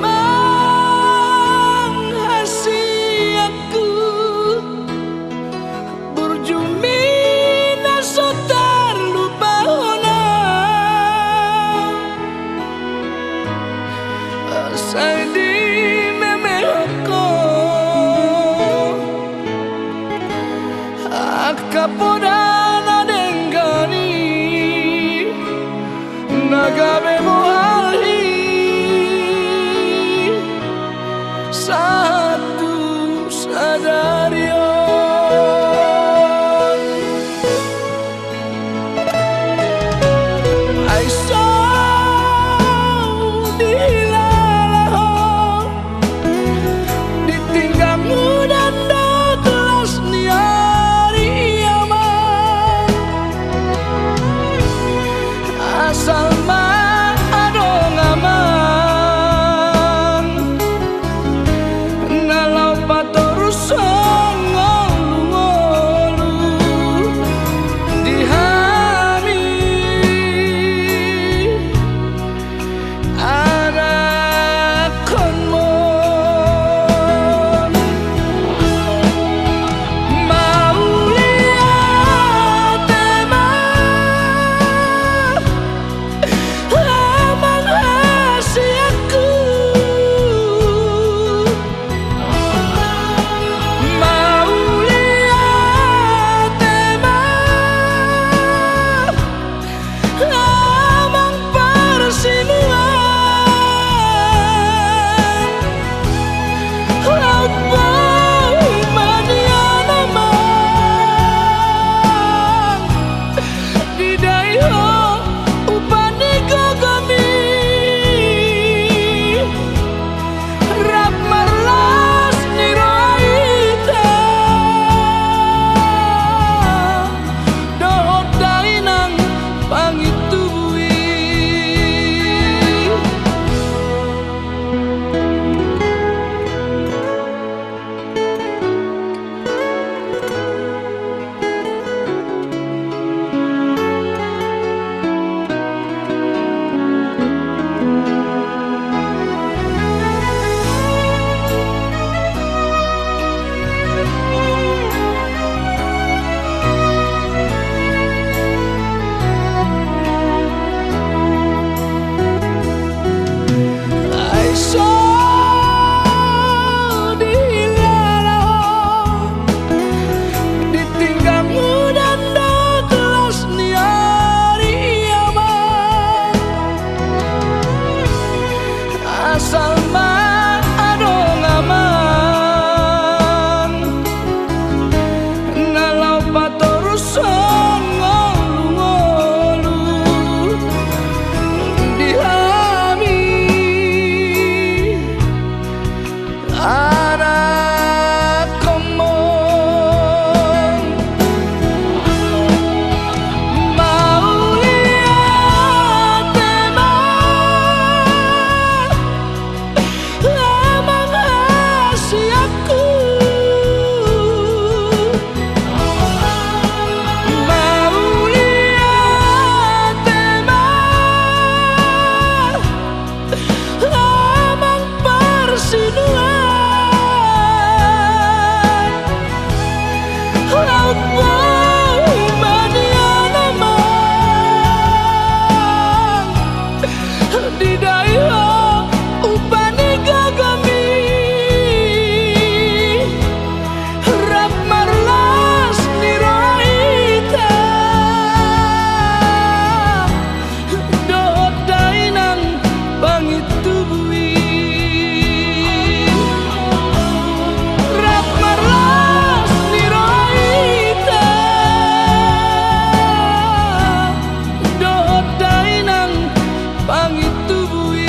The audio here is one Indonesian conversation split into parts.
menghasiaku berjumina sotar lubahona saidi memehoko akapodana denggani nagabe moali satu sadarion aiso dilalaho ditinggalmu dan kelas niari aman asal adong aman nalau patorus ngolu-ngolu dihami anak konmon mau lihat emang menghasiaku mau lihat emang persinuan laut bau madian emang didaiho upani gogomi rap marlas niroita dohot dainang pangitubui aiso dilalaho ditinggalmu dan kelas niari aman asal adong aman nalau patorus ngolu-ngolu dihami anak komon mau lihat emang hasiaku mau lihat emang persinuan laut bau madian emang didaiho upani gogomi rap marlas niroita dohot dainang pangitubui rap marlas niroita dohot dainang pangitubui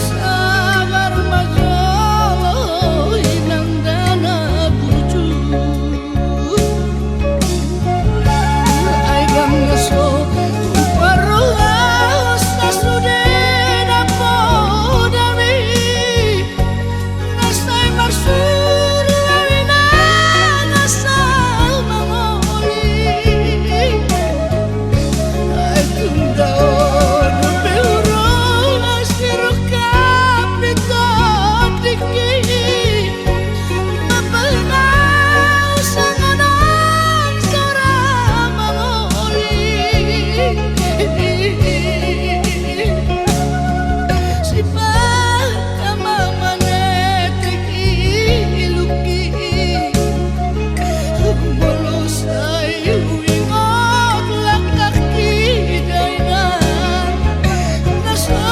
sabar majolo inang dana buju ay gam ngaso paruas nasude dapo dami nasay marsur lawina nasal mangoli ay tundaon beuro asiro kapito diki mapalnaw sa nganan sora mangoli si pagkamamanetik iluki mulos ay uwingot langkak kidainan nasa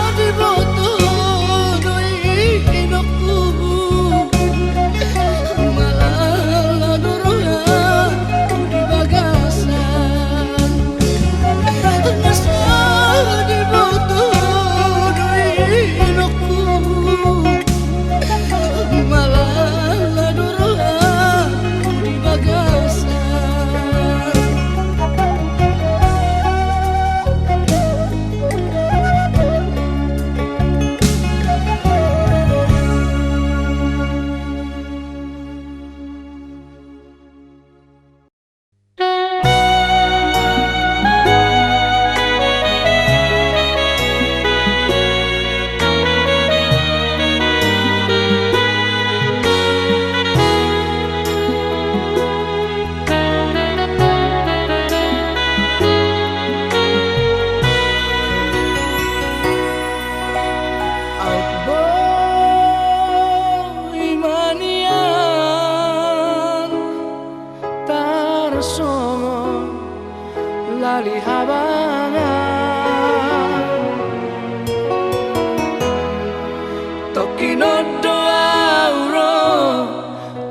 diboto inokku malaladorohan di bagasan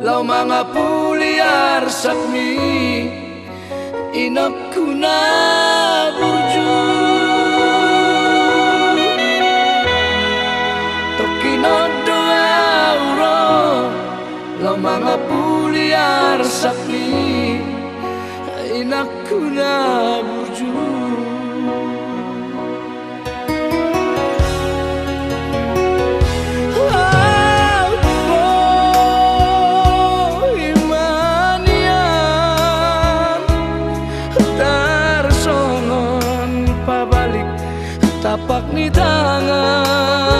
Lau mga puliar sakmi inapku na burju Tokino doa uro Lau mga puliar puliar sakmi inakuna burju tapak ni tangan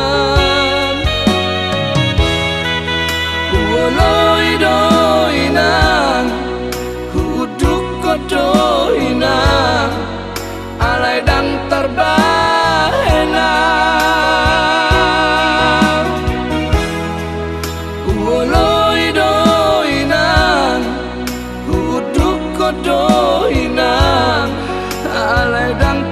Woloi doinan Huduk kodoinan Alai dan terbahenan Woloi doinan Huduk kodoinan Alai dan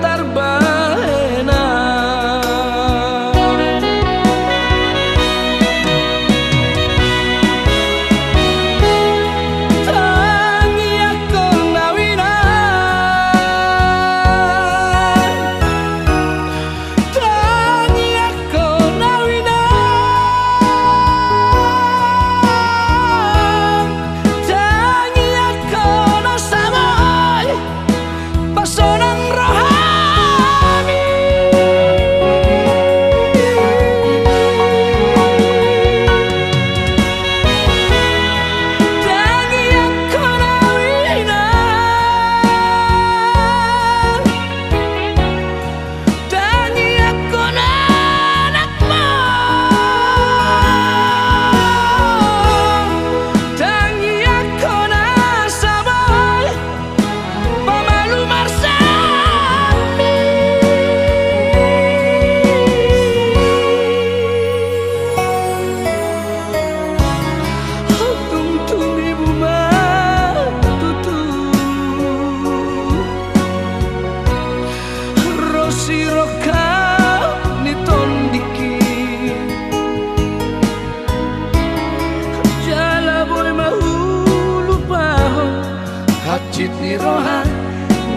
Hacit ni rohan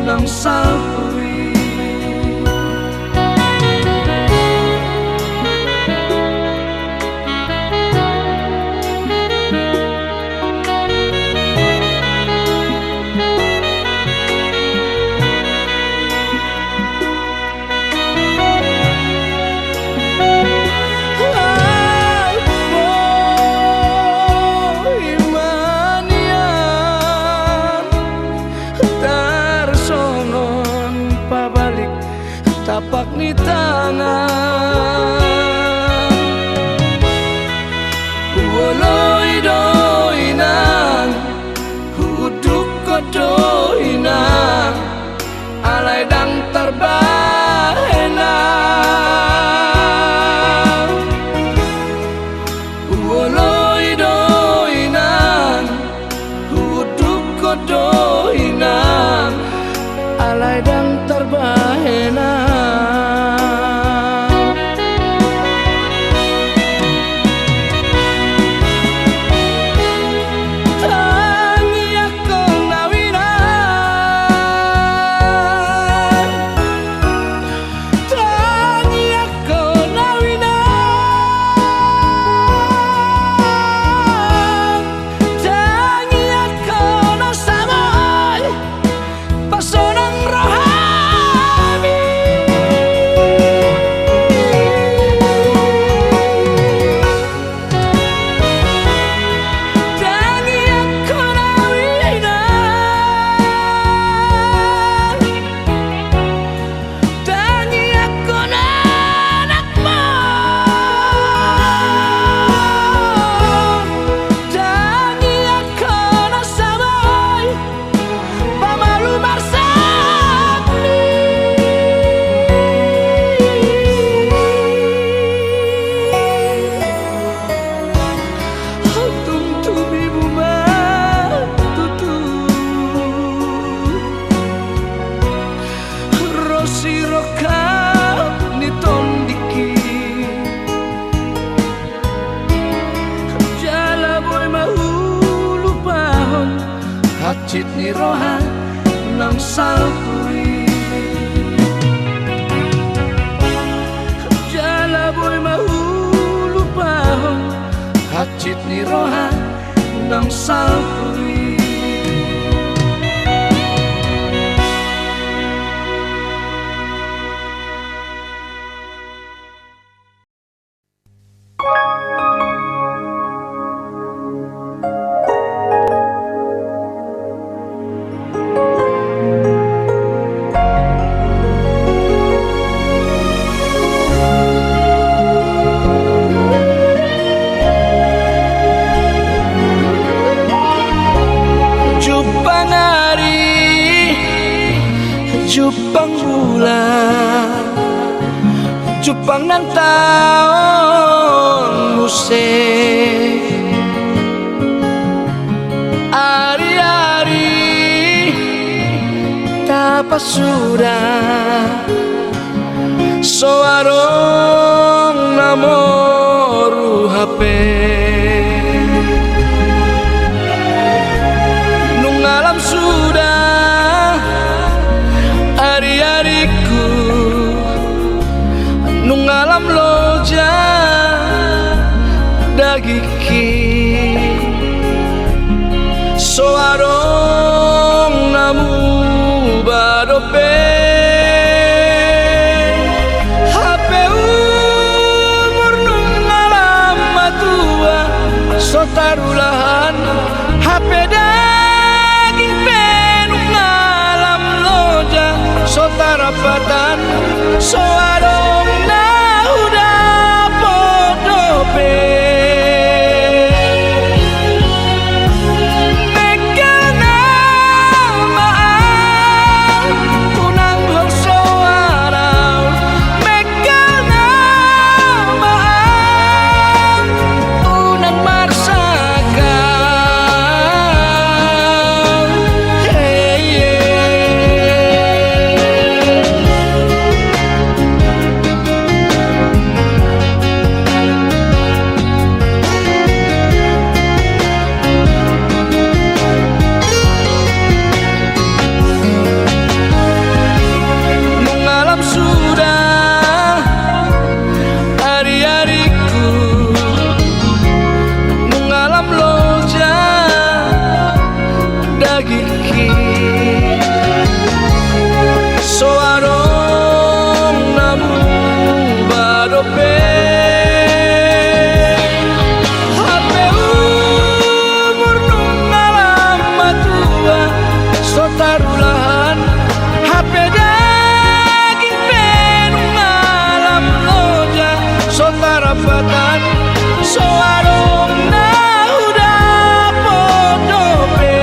nang salpuri tapak ni tangan Woloi doinan Huduk kodoinan Alai dan terbahenan Woloi doinan Huduk kodoinan Alai dan terbahenan Hacit ni rohan nang salpuri Jala boy mahulu pahon Hacit ni rohan nang salpuri Jupang bulan, Jupang ng taon musim, ari-ari tapasuda soarong namoru hape nung alam sudah ari-ariku nung alam loja dagiki soarong namu badope hape umur nung alam matua sotarulahan hape daging penung alam loja sotarapatan soarong nauda podope soarong namu badope hape umur nung alam matua sotarulahan hape daging penung alam loja sotarapatan soarong nauda podope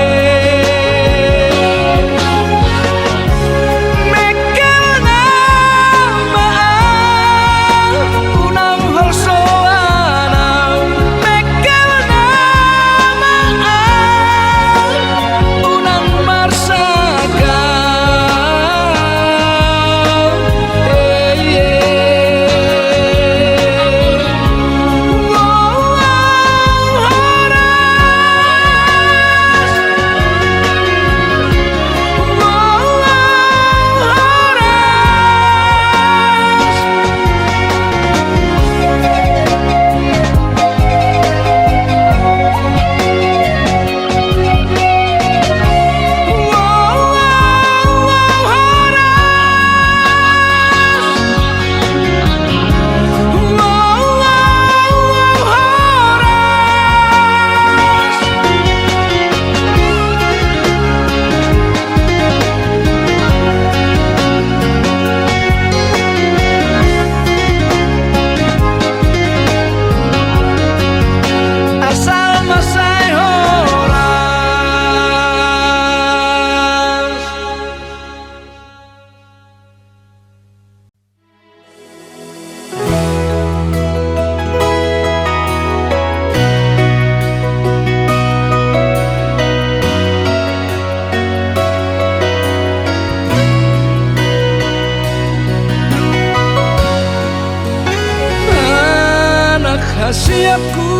Siapku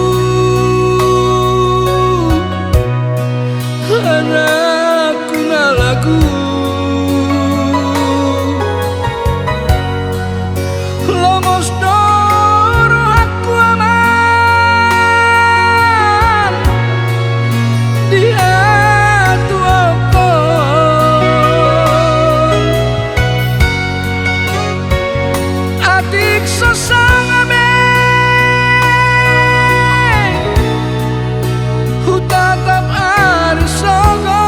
anakku ngalagu lomos doro aku aman dia tuaku adik sesang tatap ari sogo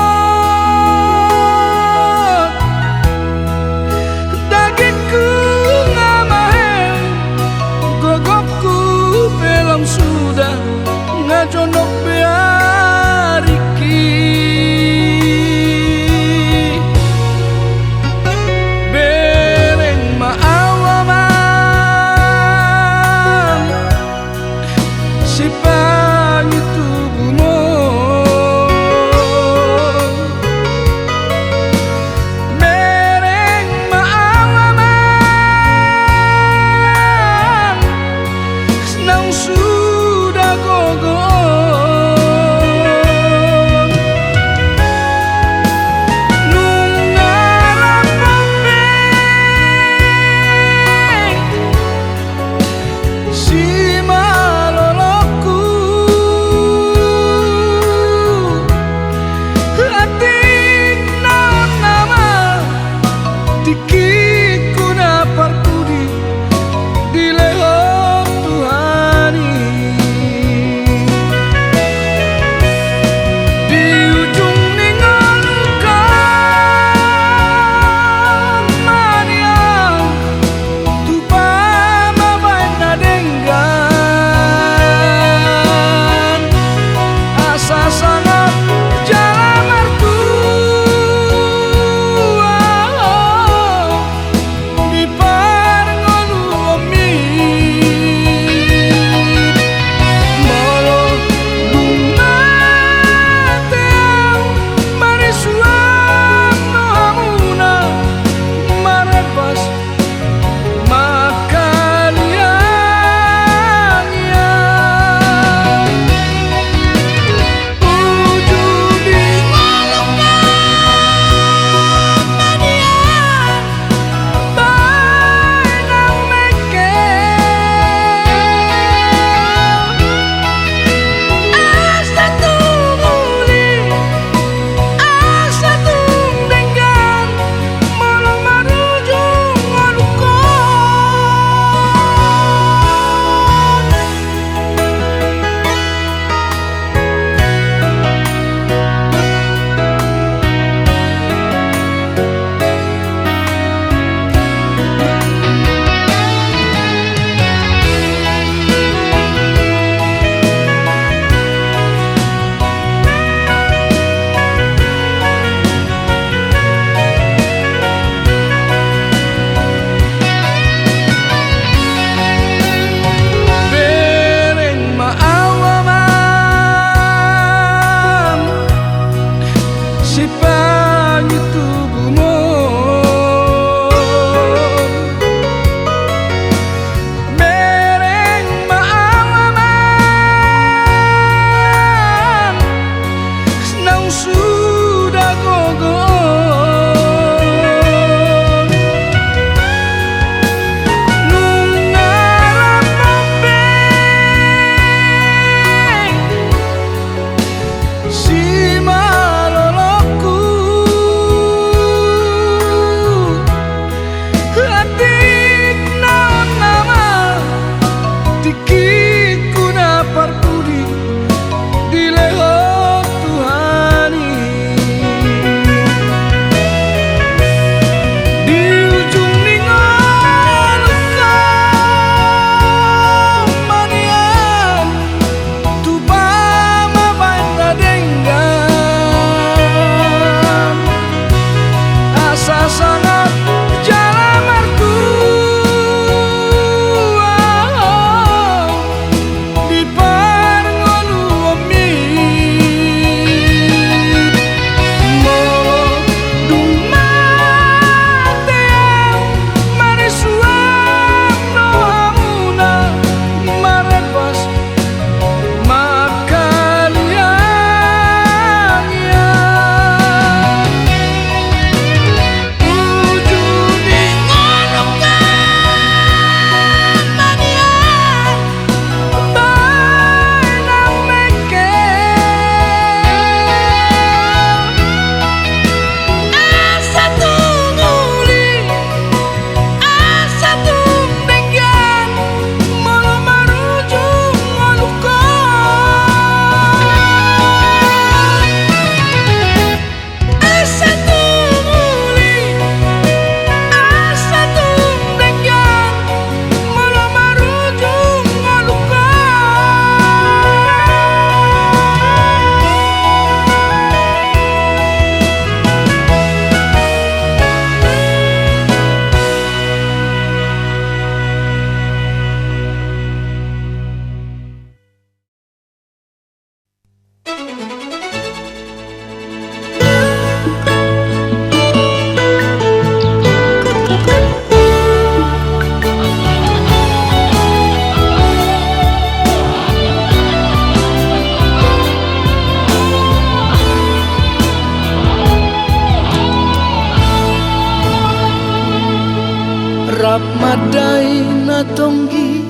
Madai na tonggi,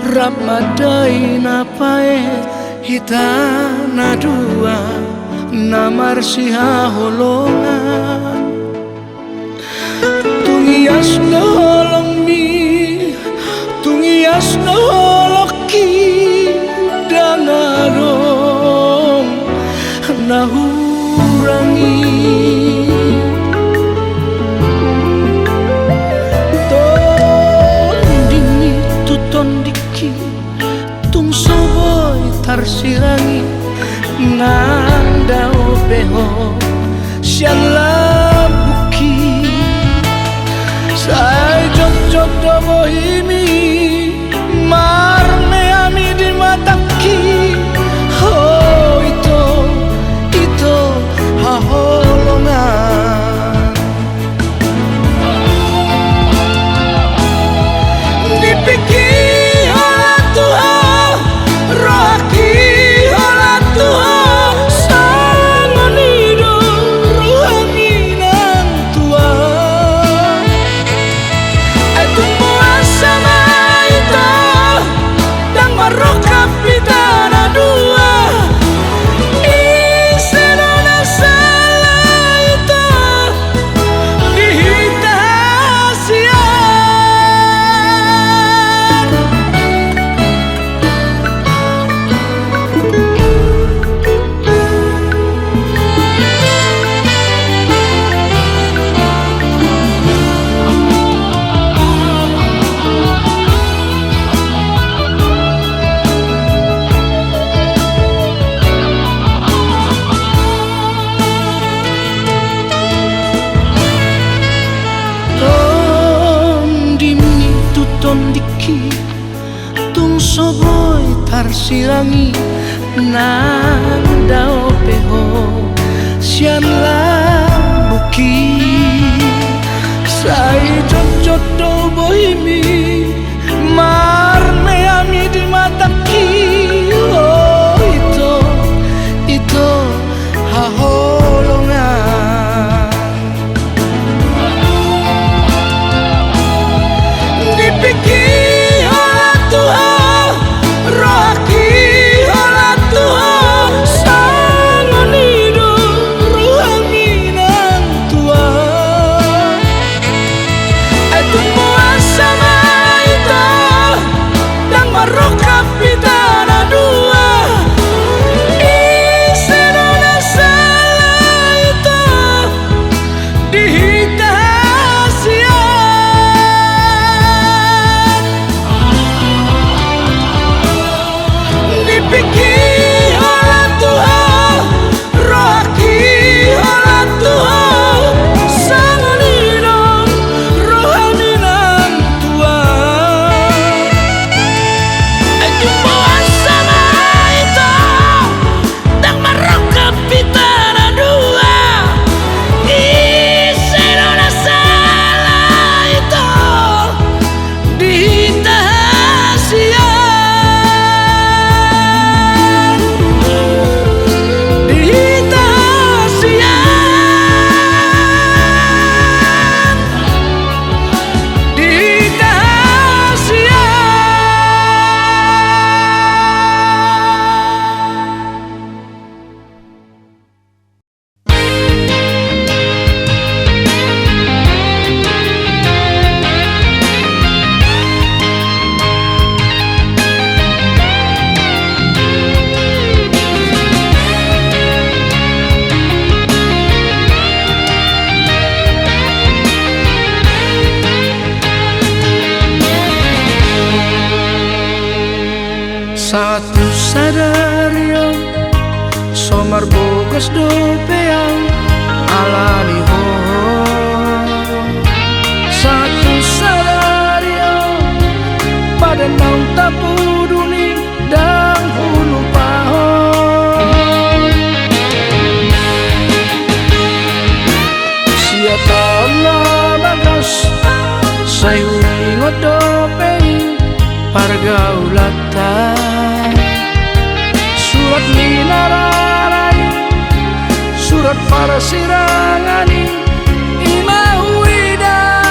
rap madai na pae, hita na dua, na marsiha holongan. Tungias na holong mi, tungias na holoki, dan adong na hurangi. Tarsirangi nanda opeho sian labuki sai jok do bohimi marme ami di mataki ho itu haholongan dipikir oleh Tuhan rohaki oleh Tuhan sangon hidup ruhangi nang Tuhan itu puasa itu dan marokap pidana dua isenona salah itu dihitasian. Tondiki tung soboy tarsirangi nanda opeho sian lambuki sai jot do bohimi marme ami di mataki oh itu haholongan dipikir oleh Tuhan rohaki oleh Tuhan sangon hidup ruhangi nang Tuhan itu puasa itu dan marokap pidana dua isenona salah itu dihitasian. Dipikir oleh Tuhan rohaki oleh Tuhan sangon hidup rohani nang Tuhan itu puasa itu dan marokap pidana dua isenona salah itu dihitasian. Satu sadario somar bogas dopeang alani ho. Satu sadario pada naung tapu duni dan hulu pahon. Siapa Allah bagas sayu ingot dopeng pargaulata. Surat minararani surat para sirangani imauida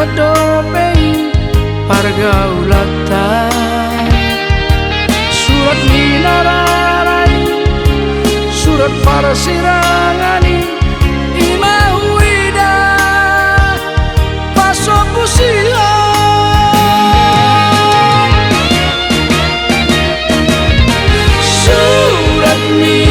ngodopei pargaulatan surat minararai surat parasirangani imauida pasokusia surat mi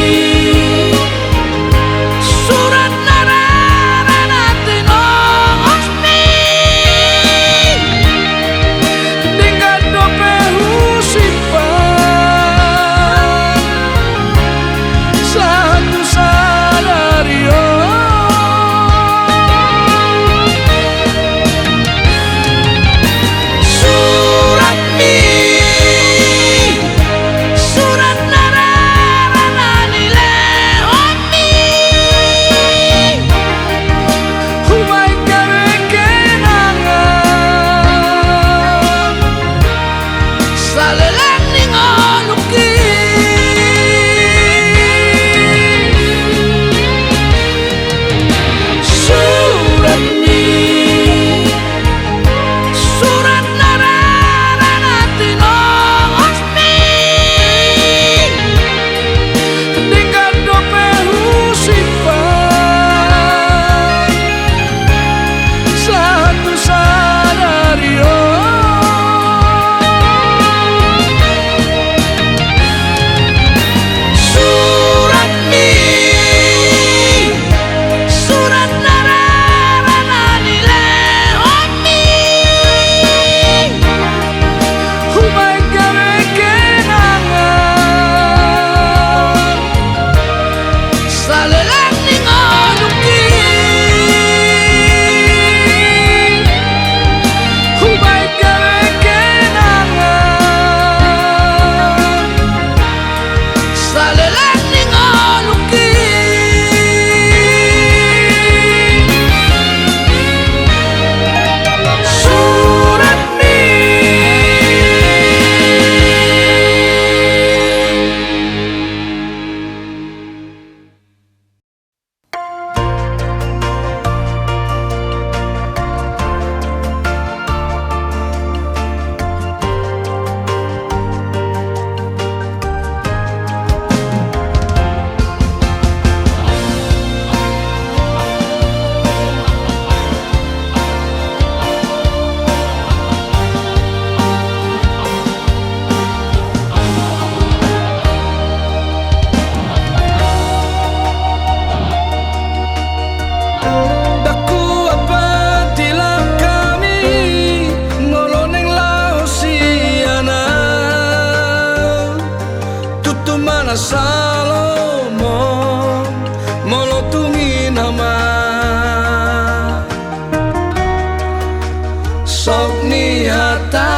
Salomo molotungi nama sok niata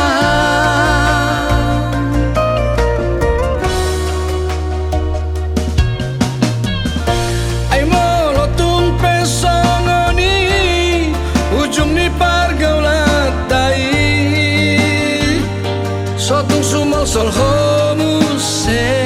ai molotung pesongoni ujung ni pargaulatai sotung sumol sol homuse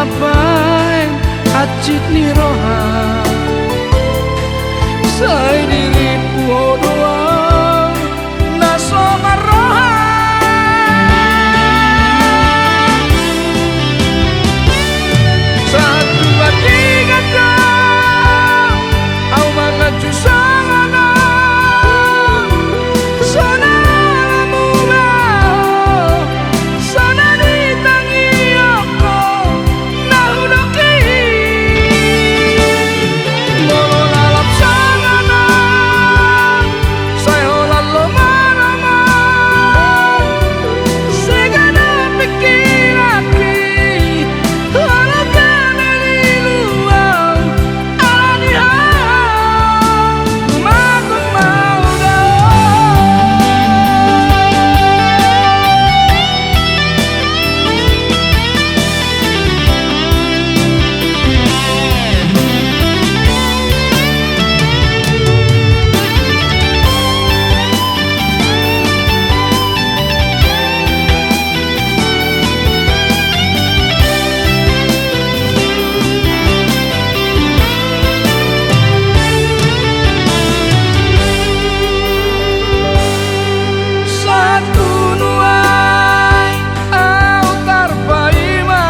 mapain acit ni roha sai diriku doa naso maroha satu tiga dua au mangaju sangana sana mula sana ditangi aku nahudoki molo lalap sangana saya lalu marama segala pikiraki walau kami luar alani aku mau satu nuai au tarpaima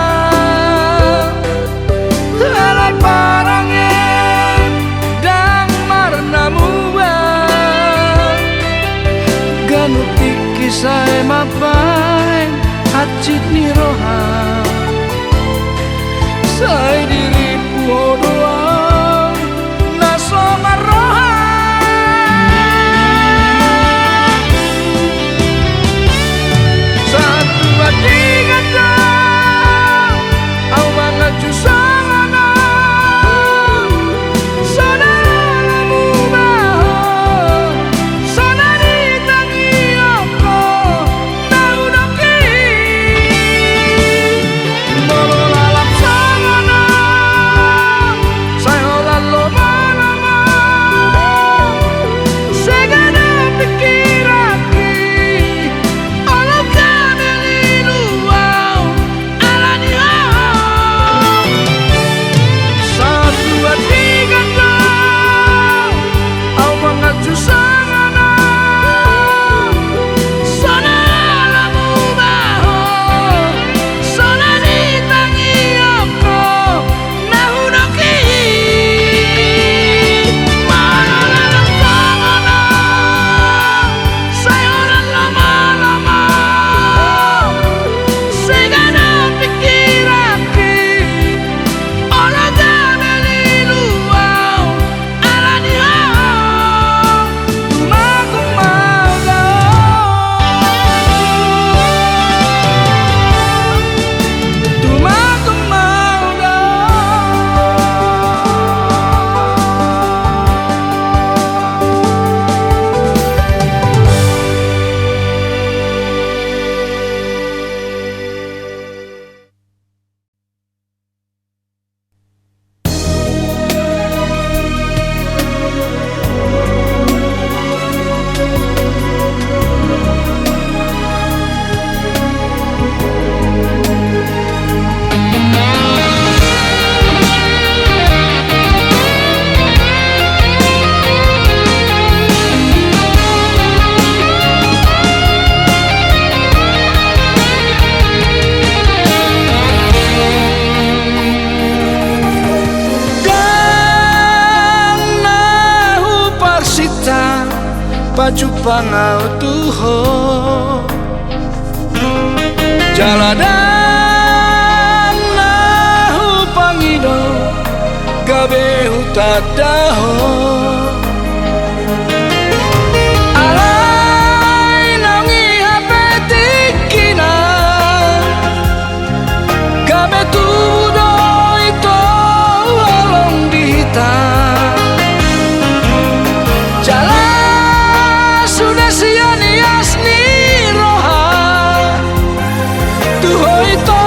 alai parangen dang marnamua ganu kisah mapain acit ni roha sai diriku doa naso maroha satu tiga dua au mangaju sangana sana mula sana ditangi aku nahudoki molo lalap sangana saya lalu marama segala pikiraki walau kami luar alani satu tiga dua au mangaju sangana sana mula sana ditangi aku nahudoki molo lalap sangana saya lalu marama segala pikiraki walau kami luar alani aku baju pangau tuho jalanan nahu pangido gabe hutadaho alai nangi hape tikina gabe tudo itu along dihita jalan sudah sia-nias ni roha tuho itu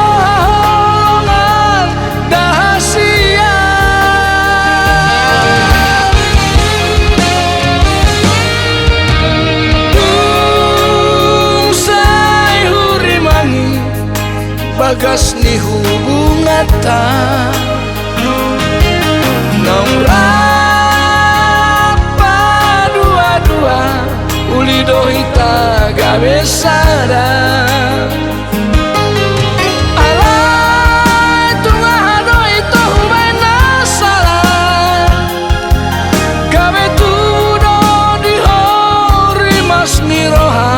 halangan dahasia bagas ni hubungan bungata naurapa dua-dua uli dohita gawe sadar alai tungah dohita hubaina salah gawe tudo di hori mas miroha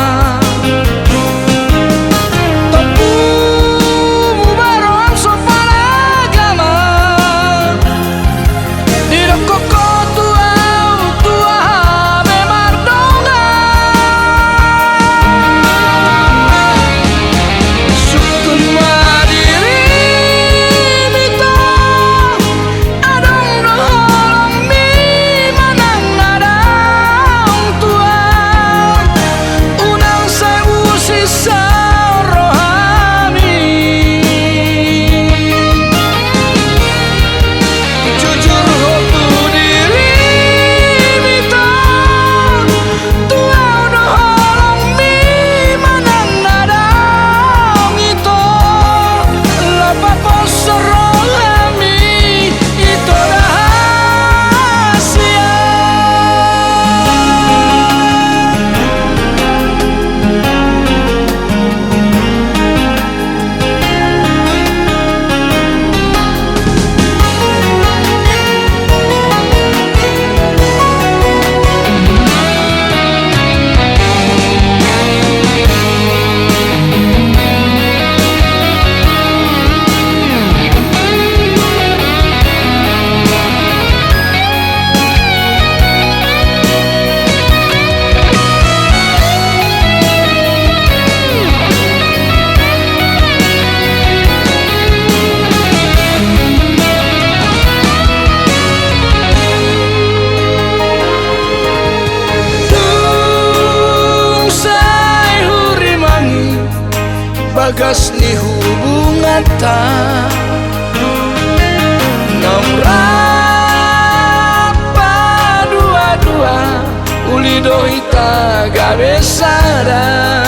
bagas ni hubungan ta naurapa dua-dua uli dohita gawe sadar